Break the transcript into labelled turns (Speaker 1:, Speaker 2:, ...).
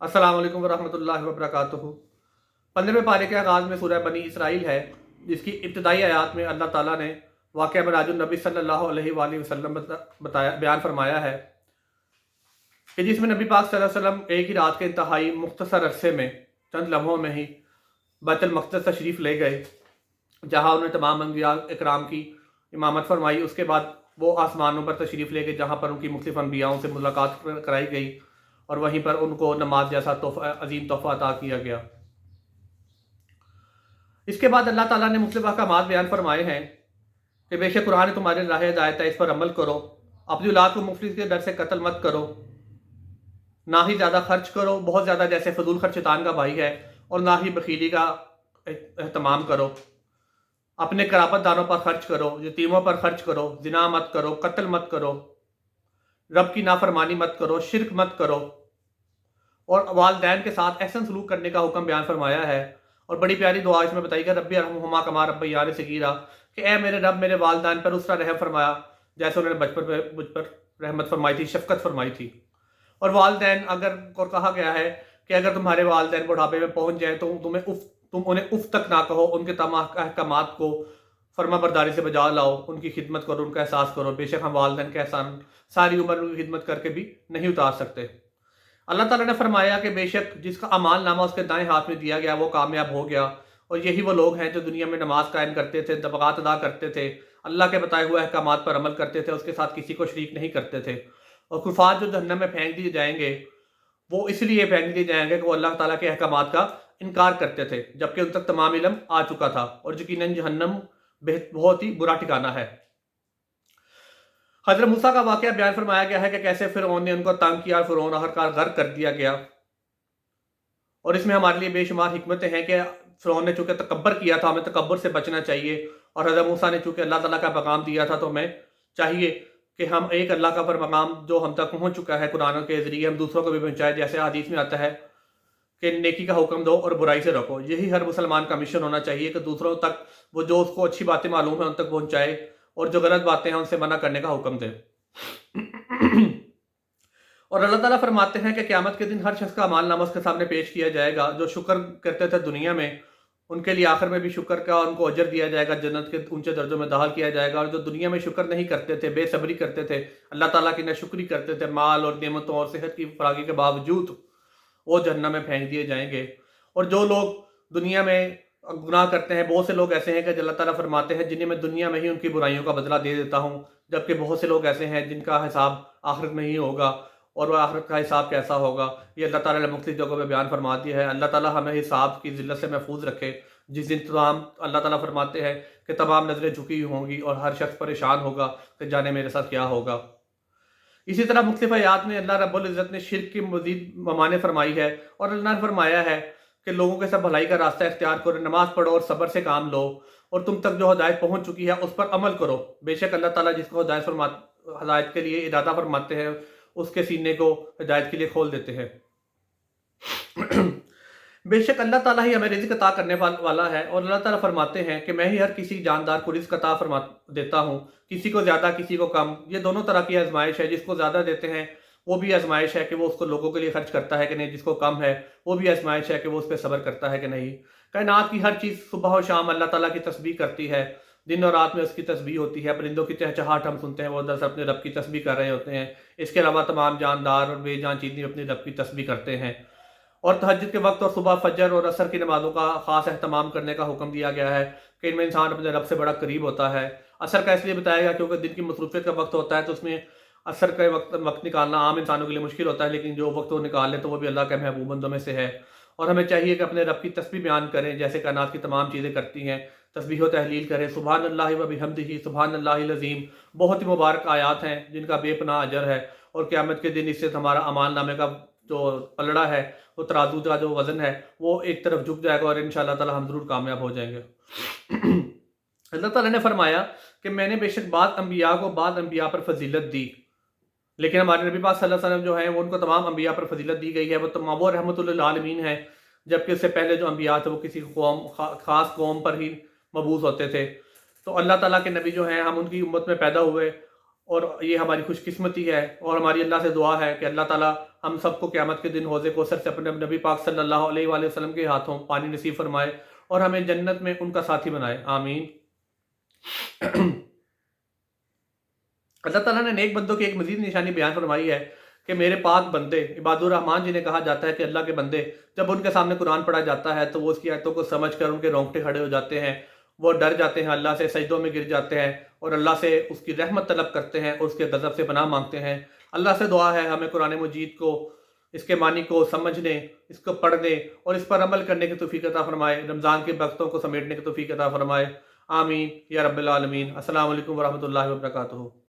Speaker 1: السلام علیکم ورحمۃ اللہ وبرکاتہ۔ 15ویں پارے کے آغاز میں سورہ بنی اسرائیل ہے، جس کی ابتدائی آیات میں اللہ تعالیٰ نے واقعہ معراج النبی صلی اللہ علیہ وآلہ وسلم بیان فرمایا ہے کہ جس میں نبی پاک صلی اللہ علیہ وسلم ایک ہی رات کے انتہائی مختصر عرصے میں چند لمحوں میں ہی بیت المقدس تشریف لے گئے، جہاں انہوں نے تمام انبیاء اکرام کی امامت فرمائی۔ اس کے بعد وہ آسمانوں پر تشریف لے گئے، جہاں پر ان کی مختلف انبیاؤں سے ملاقات کرائی گئی، اور وہیں پر ان کو نماز جیسا عظیم تحفہ عطا کیا گیا۔ اس کے بعد اللہ تعالیٰ نے مختلف احکامات بیان فرمائے ہیں کہ بے شک قرآن تمہارے راہ ہدایت ہے، اس پر عمل کرو، اپنی اولاد کو مفلس کے ڈر سے قتل مت کرو، نہ ہی زیادہ خرچ کرو بہت زیادہ، جیسے فضول خرچ شیطان کا بھائی ہے، اور نہ ہی بخیلی کا اہتمام کرو، اپنے قرابت داروں پر خرچ کرو، یتیموں پر خرچ کرو، زنا مت کرو، قتل مت کرو، رب کی نافرمانی مت کرو، شرک مت کرو، اور والدین کے ساتھ احسن سلوک کرنے کا حکم بیان فرمایا ہے۔ اور بڑی پیاری دعا اس میں بتائی گئی، ربی ارحمہما کما ربیانی صغیرا، کہ اے میرے رب میرے والدین پر اس طرح رحم فرمایا جیسے انہوں نے بچپن پہ مجھ پر رحمت فرمائی تھی، شفقت فرمائی تھی۔ اور والدین اگر اور کہا گیا ہے کہ اگر تمہارے والدین بڑھاپے میں پہنچ جائیں تو تم انہیں اف تک نہ کہو، ان کے تمام احکامات کو فرما برداری سے بجا لاؤ، ان کی خدمت کرو، ان کا احساس کرو، بے شک ہم والدین کا احسان ساری عمر ان کی خدمت کر کے بھی نہیں اتار سکتے۔ اللہ تعالیٰ نے فرمایا کہ بے شک جس کا اعمال نامہ اس کے دائیں ہاتھ میں دیا گیا وہ کامیاب ہو گیا، اور یہی وہ لوگ ہیں جو دنیا میں نماز قائم کرتے تھے، طبقات ادا کرتے تھے، اللہ کے بتائے ہوئے احکامات پر عمل کرتے تھے، اس کے ساتھ کسی کو شریک نہیں کرتے تھے۔ اور کفار جو جہنم میں پھینک دیے جائیں گے، وہ اس لیے پھینک دیے جائیں گے کہ وہ اللہ تعالیٰ کے احکامات کا انکار کرتے تھے، جبکہ ان تک تمام علم آ چکا تھا، اور یقیناً جہنم بہت ہی برا ٹھکانہ ہے۔ حضرت موسیٰ کا واقعہ بیان فرمایا گیا ہے کہ کیسے فرعون نے ان کو تنگ کیا، اور فرعون آخرکار غرق کر دیا گیا۔ اور اس میں ہمارے لیے بے شمار حکمتیں ہیں کہ فرعون نے چونکہ تکبر کیا تھا، ہمیں تکبر سے بچنا چاہیے، اور حضرت موسیٰ نے چونکہ اللہ تعالیٰ کا پیغام دیا تھا تو ہمیں چاہیے کہ ہم ایک اللہ کا پیغام جو ہم تک پہنچ چکا ہے قرآن کے ذریعے، ہم دوسروں کو بھی پہنچائے، جیسے حدیث میں آتا ہے کہ نیکی کا حکم دو اور برائی سے رکھو۔ یہی ہر مسلمان کا مشن ہونا چاہیے کہ دوسروں تک وہ جو اس کو اچھی باتیں معلوم ہیں ان تک پہنچائے، اور جو غلط باتیں ہیں ان سے منع کرنے کا حکم دے۔ اور اللہ تعالیٰ فرماتے ہیں کہ قیامت کے دن ہر شخص کا اعمال نامہ اس کے سامنے پیش کیا جائے گا۔ جو شکر کرتے تھے دنیا میں، ان کے لیے آخر میں بھی شکر کا ان کو اجر دیا جائے گا، جنت کے اونچے درجوں میں داخل کیا جائے گا۔ اور جو دنیا میں شکر نہیں کرتے تھے، بے صبری کرتے تھے، اللہ تعالیٰ کی ناشکری کرتے تھے، مال اور نعمتوں اور صحت کی فراگی کے باوجود، وہ جہنم میں پھینک دیے جائیں گے۔ اور جو لوگ دنیا میں گناہ کرتے ہیں، بہت سے لوگ ایسے ہیں کہ اللہ تعالیٰ فرماتے ہیں جنہیں میں دنیا میں ہی ان کی برائیوں کا بدلہ دے دیتا ہوں، جبکہ بہت سے لوگ ایسے ہیں جن کا حساب آخرت میں ہی ہوگا، اور وہ آخرت کا حساب کیسا ہوگا یہ اللہ تعالیٰ نے مختلف جگہوں پہ بیان فرما دیا ہے۔ اللہ تعالیٰ ہمیں حساب کی ذلت سے محفوظ رکھے، جس دن تمام اللہ تعالیٰ فرماتے ہیں کہ تمام نظریں جھکی ہوئی ہوں گی اور ہر شخص پریشان ہوگا کہ جانے میرے ساتھ کیا ہوگا۔ اسی طرح مختلف آیات میں اللہ رب العزت نے شرک کی مزید ممانع فرمائی ہے، اور اللہ نے فرمایا ہے کہ لوگوں کے ساتھ بھلائی کا راستہ اختیار کرو، نماز پڑھو اور صبر سے کام لو، اور تم تک جو ہدایت پہنچ چکی ہے اس پر عمل کرو۔ بے شک اللہ تعالیٰ جس کو ہدایت کے لیے ارادہ فرماتے ہیں، اس کے سینے کو ہدایت کے لیے کھول دیتے ہیں۔ بے شک اللہ تعالیٰ ہی ہمیں رزق عطا کرنے والا ہے، اور اللہ تعالیٰ فرماتے ہیں کہ میں ہی ہر کسی جاندار کو رزق عطا فرما دیتا ہوں، کسی کو زیادہ کسی کو کم۔ یہ دونوں طرح کی آزمائش ہے، جس کو زیادہ دیتے ہیں وہ بھی آزمائش ہے کہ وہ اس کو لوگوں کے لیے خرچ کرتا ہے کہ نہیں، جس کو کم ہے وہ بھی آزمائش ہے کہ وہ اس پہ صبر کرتا ہے کہ نہیں۔ کائنات کی ہر چیز صبح و شام اللہ تعالیٰ کی تسبیح کرتی ہے، دن اور رات میں اس کی تسبیح ہوتی ہے، پرندوں کی چہچہاہٹ ہم سنتے ہیں، وہ دراصل اپنے رب کی تسبیح کر رہے ہوتے ہیں۔ اس کے علاوہ تمام جاندار اور بے جان چیزیں اپنے رب کی تسبیح کرتے ہیں۔ اور تہجد کے وقت اور صبح فجر اور عصر کی نمازوں کا خاص اہتمام کرنے کا حکم دیا گیا ہے کہ ان میں انسان اپنے رب سے بڑا قریب ہوتا ہے۔ عصر کا اس لیے بتایا گیا کیونکہ دن کی مصروفیت کا وقت ہوتا ہے، تو اس میں عصر کا وقت نکالنا عام انسانوں کے لیے مشکل ہوتا ہے، لیکن جو وقت وہ نکال لے تو وہ بھی اللہ کے محبوب بندوں میں سے ہے۔ اور ہمیں چاہیے کہ اپنے رب کی تسبیح بیان کریں جیسے کائنات کی تمام چیزیں کرتی ہیں، تسبیح و تحلیل کریں، سبحان اللہ و بحمدہ سبحان اللہ العظیم۔ بہت ہی مبارک آیات ہیں جن کا بے پناہ اجر ہے، اور قیامت کے دن اس سے ہمارا اعمال نامے کا جو پلڑا ہے، وہ ترازو کا جو وزن ہے وہ ایک طرف جھک جائے گا، اور انشاءاللہ تعالی ہم ضرور کامیاب ہو جائیں گے۔ اللہ تعالیٰ نے فرمایا کہ میں نے بے شک بعض انبیاء کو بعض انبیاء پر فضیلت دی، لیکن ہمارے نبی پاک صلی اللہ علیہ وسلم جو ہیں وہ ان کو تمام انبیاء پر فضیلت دی گئی ہے، وہ تمام وہ رحمت للعالمین ہیں، جبکہ اس سے پہلے جو انبیاء تھے وہ کسی قوم خاص قوم پر ہی مبعوث ہوتے تھے۔ تو اللہ تعالیٰ کے نبی جو ہیں ہم ان کی امت میں پیدا ہوئے، اور یہ ہماری خوش قسمتی ہے، اور ہماری اللہ سے دعا ہے کہ اللہ تعالیٰ ہم سب کو قیامت کے دن حوض کوثر سے اپنے نبی پاک صلی اللہ علیہ وآلہ وسلم کے ہاتھوں پانی نصیب فرمائے اور ہمیں جنت میں ان کا ساتھی بنائے، آمین۔ اللہ تعالیٰ نے نیک بندوں کی ایک مزید نشانی بیان فرمائی ہے کہ میرے پاک بندے عباد الرحمان جنہیں کہا جاتا ہے کہ اللہ کے بندے، جب ان کے سامنے قرآن پڑھا جاتا ہے تو وہ اس کی آیتوں کو سمجھ کر ان کے رونگٹے کھڑے ہو جاتے ہیں، وہ ڈر جاتے ہیں، اللہ سے سجدوں میں گر جاتے ہیں اور اللہ سے اس کی رحمت طلب کرتے ہیں اور اس کے غضب سے پناہ مانگتے ہیں۔ اللہ سے دعا ہے ہمیں قرآن مجید کو، اس کے معنی کو سمجھنے، اس کو پڑھنے اور اس پر عمل کرنے کی توفیق عطا فرمائے، رمضان کے برکتوں کو سمیٹنے کی توفیق عطا فرمائے، آمین یا رب العالمین۔ السلام علیکم ورحمۃ اللہ وبرکاتہ۔